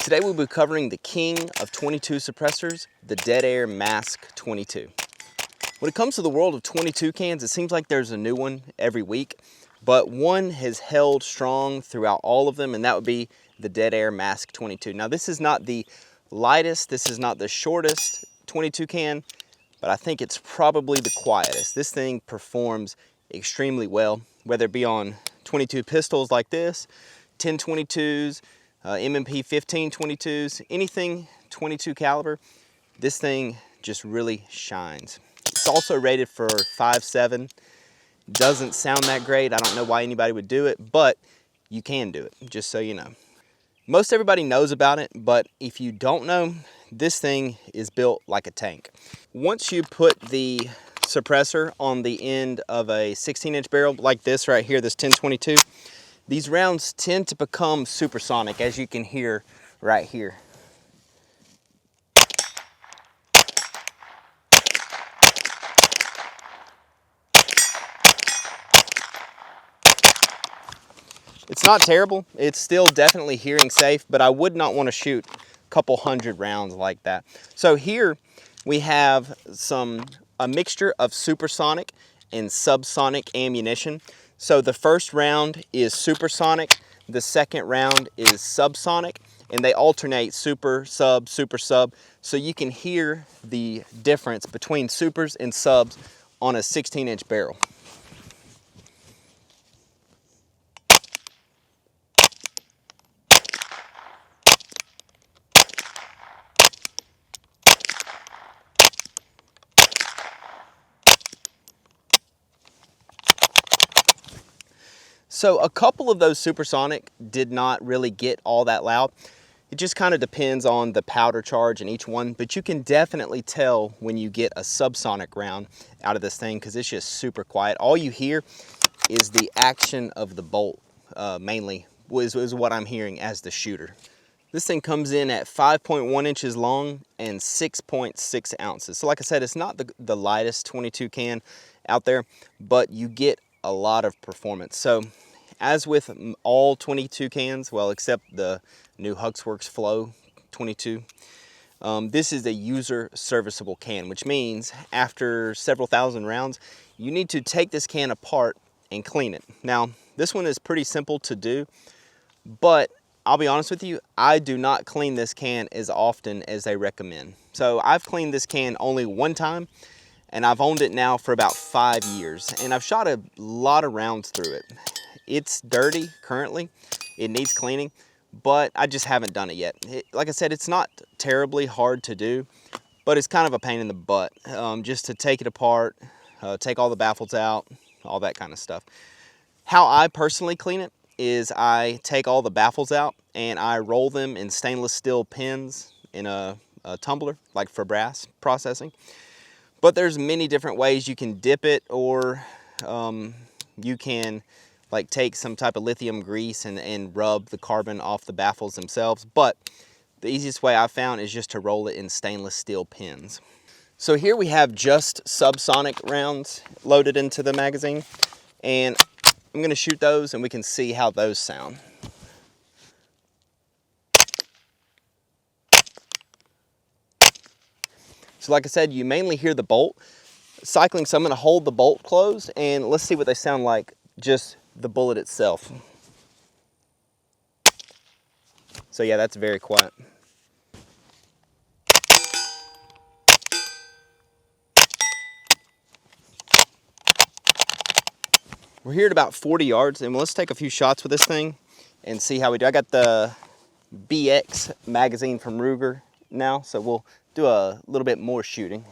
Today we'll be covering the king of 22 suppressors, the Dead Air Mask 22. When it comes to the world of 22 cans, it seems like there's a new one every week, but one has held strong throughout all of them, and that would be the Dead Air Mask 22. Now this is not the lightest, this is not the shortest 22 can, but I think it's probably the quietest. This thing performs extremely well, whether it be on 22 pistols like this, 1022s, M&P 1522s, anything 22 caliber, this thing just really shines. It's also rated for 5.7. Doesn't sound that great. I don't know why anybody would do it, but you can do it, just so you know. Most everybody knows about it, but if you don't know, this thing is built like a tank. Once you put the suppressor on the end of a 16-inch barrel like this right here, this 1022, these rounds tend to become supersonic, as you can hear right here. It's not terrible. It's still definitely hearing safe, but I would not want to shoot a couple hundred rounds like that. So here we have a mixture of supersonic and subsonic ammunition. So the first round is supersonic, the second round is subsonic, and they alternate super, sub, super, sub. So you can hear the difference between supers and subs on a 16-inch barrel. So a couple of those supersonic did not really get all that loud. It just kind of depends on the powder charge in each one, but you can definitely tell when you get a subsonic round out of this thing because it's just super quiet. All you hear is the action of the bolt, mainly, is what I'm hearing as the shooter. This thing comes in at 5.1 inches long and 6.6 ounces. So like I said, it's not the lightest 22 can out there, but you get a lot of performance. So as with all 22 cans, well, except the new Huxworks Flow 22, this is a user serviceable can, which means after several thousand rounds, you need to take this can apart and clean it. Now, this one is pretty simple to do, but I'll be honest with you, I do not clean this can as often as they recommend. So I've cleaned this can only one time, and I've owned it now for about 5 years, and I've shot a lot of rounds through it. It's dirty currently, it needs cleaning, but I just haven't done it yet. Like I said, it's not terribly hard to do, but it's kind of a pain in the butt just to take it apart, take all the baffles out, all that kind of stuff. How I personally clean it is I take all the baffles out and I roll them in stainless steel pins in a tumbler, like for brass processing. But there's many different ways you can dip it, or you can like take some type of lithium grease and rub the carbon off the baffles themselves. But the easiest way I've found is just to roll it in stainless steel pins. So here we have just subsonic rounds loaded into the magazine, and I'm gonna shoot those and we can see how those sound. So like I said, you mainly hear the bolt cycling, so I'm gonna hold the bolt closed and let's see what they sound like, just the bullet itself. So yeah, that's very quiet. We're here at about 40 yards, and let's take a few shots with this thing and see how we do. I got the BX magazine from Ruger now, so we'll do a little bit more shooting.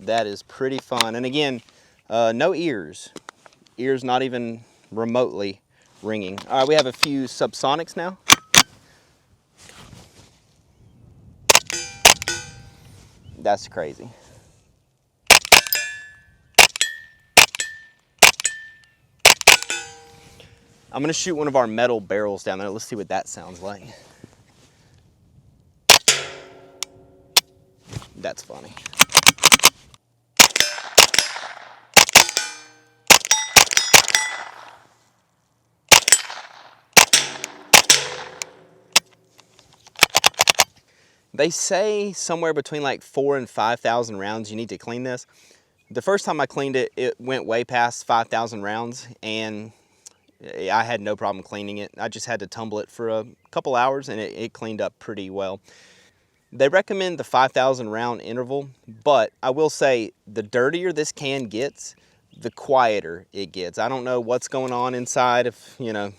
That is pretty fun. And again, no ears. Ears not even remotely ringing. All right, we have a few subsonics now. That's crazy. I'm gonna shoot one of our metal barrels down there. Let's see what that sounds like. That's funny. They say somewhere between like 4,000 and 5,000 rounds you need to clean this. The first time I cleaned it, it went way past 5,000 rounds, and I had no problem cleaning it. I just had to tumble it for a couple hours and it cleaned up pretty well. They recommend the 5,000 round interval, but I will say the dirtier this can gets, the quieter it gets. I don't know what's going on inside, if you know,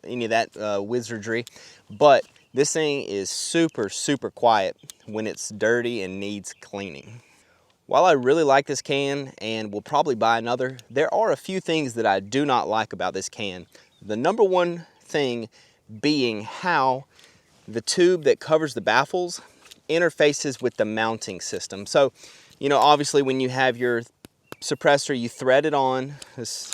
any of that wizardry, but this thing is super, super quiet when it's dirty and needs cleaning. While I really like this can and will probably buy another, there are a few things that I do not like about this can. The number one thing being how the tube that covers the baffles interfaces with the mounting system. So, you know, obviously when you have your suppressor, you thread it on. This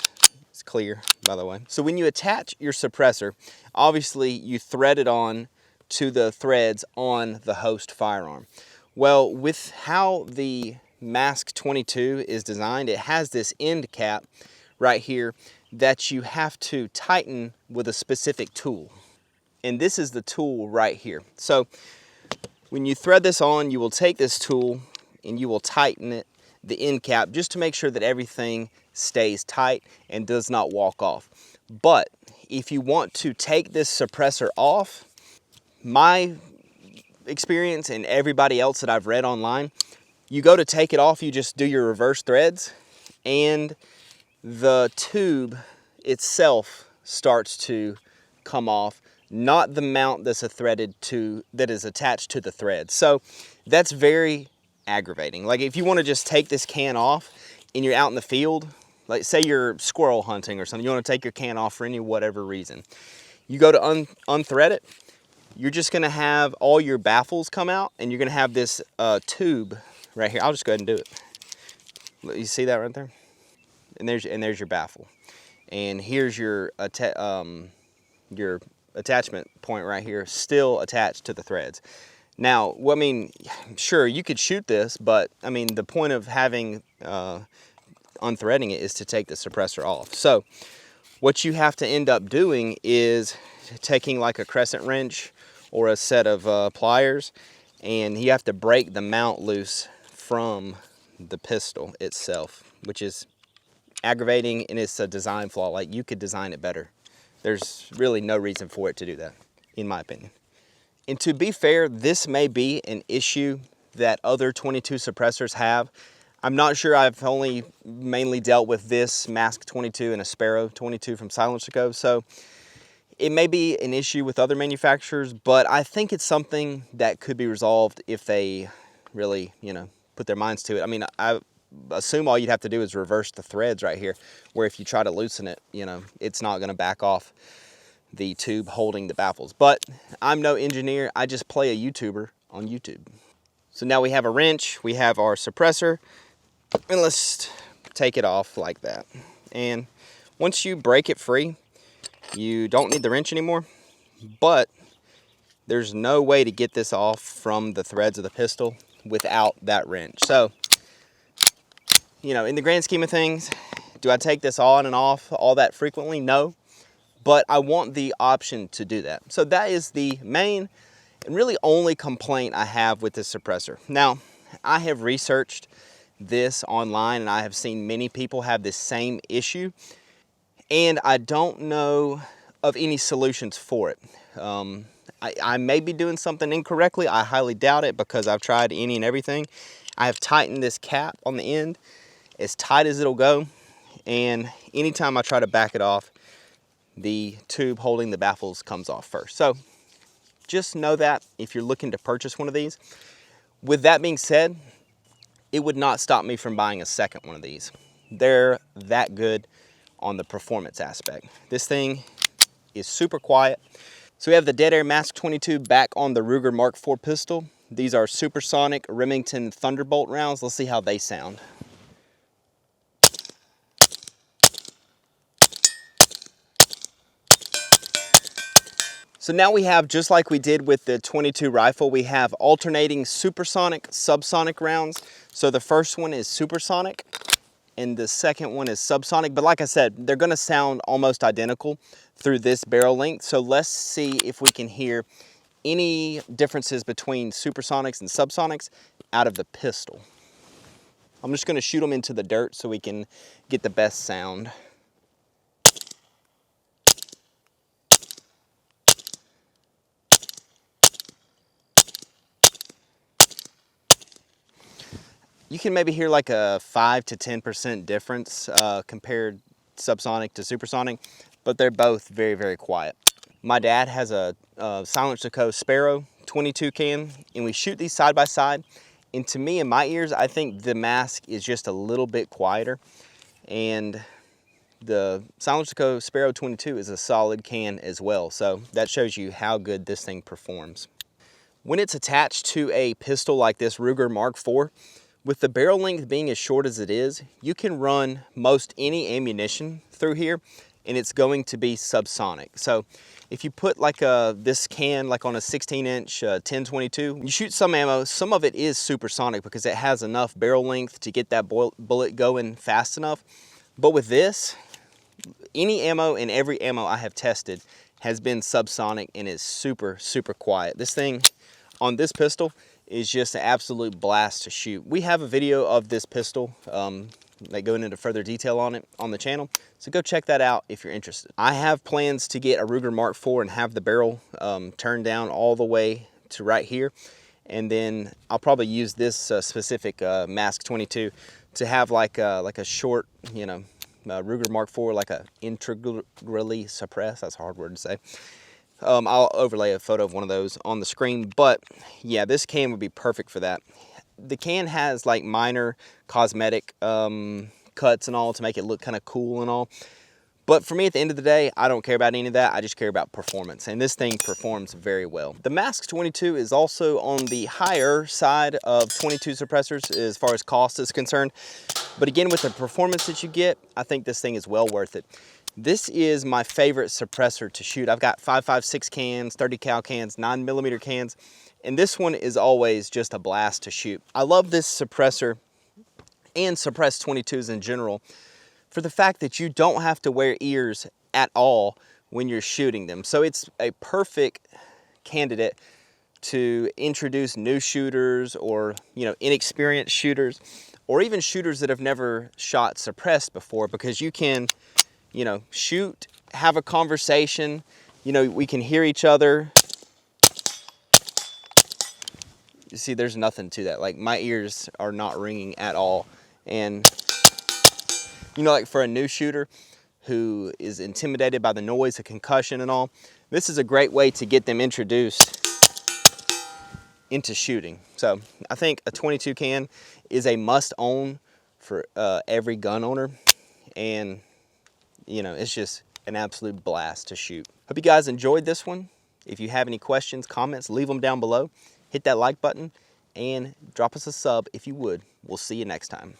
is clear, by the way. So when you attach your suppressor, obviously you thread it on to the threads on the host firearm. Well, with how the Mask 22 is designed, it has this end cap right here that you have to tighten with a specific tool. And this is the tool right here. So when you thread this on, you will take this tool and you will tighten it, the end cap, just to make sure that everything stays tight and does not walk off. But if you want to take this suppressor off, my experience and everybody else that I've read online, you go to take it off, you just do your reverse threads, and the tube itself starts to come off, not the mount that's that is attached to the thread. So that's very aggravating. Like if you want to just take this can off and you're out in the field, like say you're squirrel hunting or something, you want to take your can off for any whatever reason, you go to unthread it, you're just going to have all your baffles come out, and you're going to have this tube right here. I'll just go ahead and do it. You see that right there? And there's your baffle. And here's your attachment point right here, still attached to the threads. Now, well, I mean, sure, you could shoot this, but I mean, the point of having unthreading it is to take the suppressor off. So what you have to end up doing is taking like a crescent wrench or a set of pliers, and you have to break the mount loose from the pistol itself, which is aggravating, and it's a design flaw. Like, you could design it better. There's really no reason for it to do that, in my opinion. And to be fair, this may be an issue that other 22 suppressors have. I'm not sure. I've only mainly dealt with this Mask 22 and a Sparrow 22 from Silence Co. So it may be an issue with other manufacturers, but I think it's something that could be resolved if they really, you know, put their minds to it. I mean, I assume all you'd have to do is reverse the threads right here, where if you try to loosen it, you know, it's not going to back off the tube holding the baffles. But I'm no engineer. I just play a YouTuber on YouTube. So now we have a wrench, we have our suppressor, and let's take it off like that. And once you break it free, you don't need the wrench anymore, but there's no way to get this off from the threads of the pistol without that wrench. So, you know, in the grand scheme of things, do I take this on and off all that frequently? No, but I want the option to do that. So that is the main and really only complaint I have with this suppressor. Now, I have researched this online and I have seen many people have this same issue, and I don't know of any solutions for it. I may be doing something incorrectly. I highly doubt it, because I've tried any and everything. I have tightened this cap on the end as tight as it'll go, and anytime I try to back it off, the tube holding the baffles comes off first. So just know that if you're looking to purchase one of these. With that being said, it would not stop me from buying a second one of these. They're that good on the performance aspect. This thing is super quiet. So we have the Dead Air Mask 22 back on the Ruger Mark IV pistol. These are Supersonic Remington Thunderbolt rounds. Let's see how they sound. So now we have, just like we did with the 22 rifle, we have alternating supersonic, subsonic rounds. So the first one is supersonic and the second one is subsonic. But like I said, they're gonna sound almost identical through this barrel length. So let's see if we can hear any differences between supersonics and subsonics out of the pistol. I'm just gonna shoot them into the dirt so we can get the best sound. You can maybe hear like a 5 to 10% difference compared subsonic to supersonic, but they're both very, very quiet. My dad has a Silence to Co Sparrow 22 can, and we shoot these side by side. And to me, in my ears, I think the mask is just a little bit quieter. And the Silence to Co Sparrow 22 is a solid can as well. So that shows you how good this thing performs. When it's attached to a pistol like this Ruger Mark IV, with the barrel length being as short as it is, you can run most any ammunition through here and it's going to be subsonic. So if you put like this can like on a 16-inch 10-22, you shoot some ammo, some of it is supersonic because it has enough barrel length to get that bullet going fast enough. But with this, any ammo and every ammo I have tested has been subsonic and is super, super quiet. This thing on this pistol is just an absolute blast to shoot. We have a video of this pistol that going into further detail on it on the channel, so go check that out if you're interested. I have plans to get a Ruger Mark IV and have the barrel turned down all the way to right here, and then I'll probably use this specific Mask 22 to have like a short, you know, Ruger Mark IV, like a integrally suppressed. That's a hard word to say. I'll overlay a photo of one of those on the screen, but yeah, this can would be perfect for that. The can has like minor cosmetic cuts and all to make it look kind of cool and all. But for me, at the end of the day, I don't care about any of that. I just care about performance, and this thing performs very well. The Mask 22 is also on the higher side of 22 suppressors as far as cost is concerned. But again, with the performance that you get, I think this thing is well worth it. This is my favorite suppressor to shoot. I've got 5.56 cans, 30 cal cans, 9mm cans, and this one is always just a blast to shoot. I love this suppressor and suppressed 22s in general for the fact that you don't have to wear ears at all when you're shooting them. So it's a perfect candidate to introduce new shooters or, you know, inexperienced shooters, or even shooters that have never shot suppressed before, because you can, you know, shoot, have a conversation, you know, we can hear each other. You see, there's nothing to that. Like, my ears are not ringing at all. And, you know, like for a new shooter who is intimidated by the noise, the concussion and all, this is a great way to get them introduced into shooting. So I think a 22 can is a must own for every gun owner. And you know, it's just an absolute blast to shoot. Hope you guys enjoyed this one. If you have any questions, comments, leave them down below. Hit that like button and drop us a sub if you would. We'll see you next time.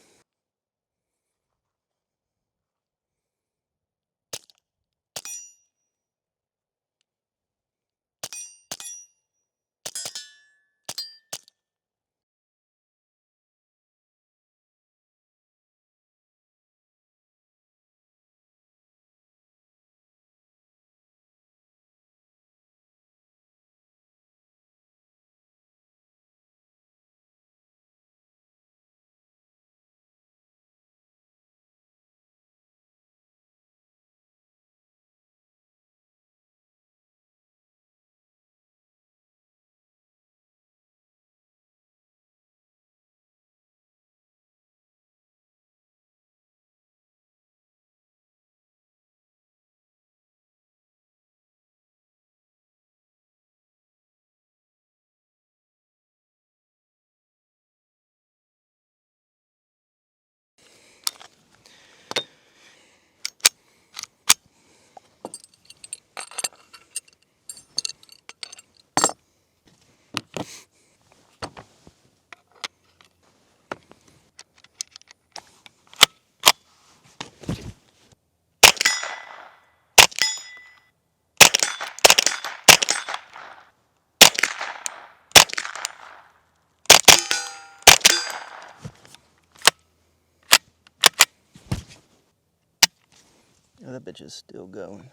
Oh, that bitch is still going.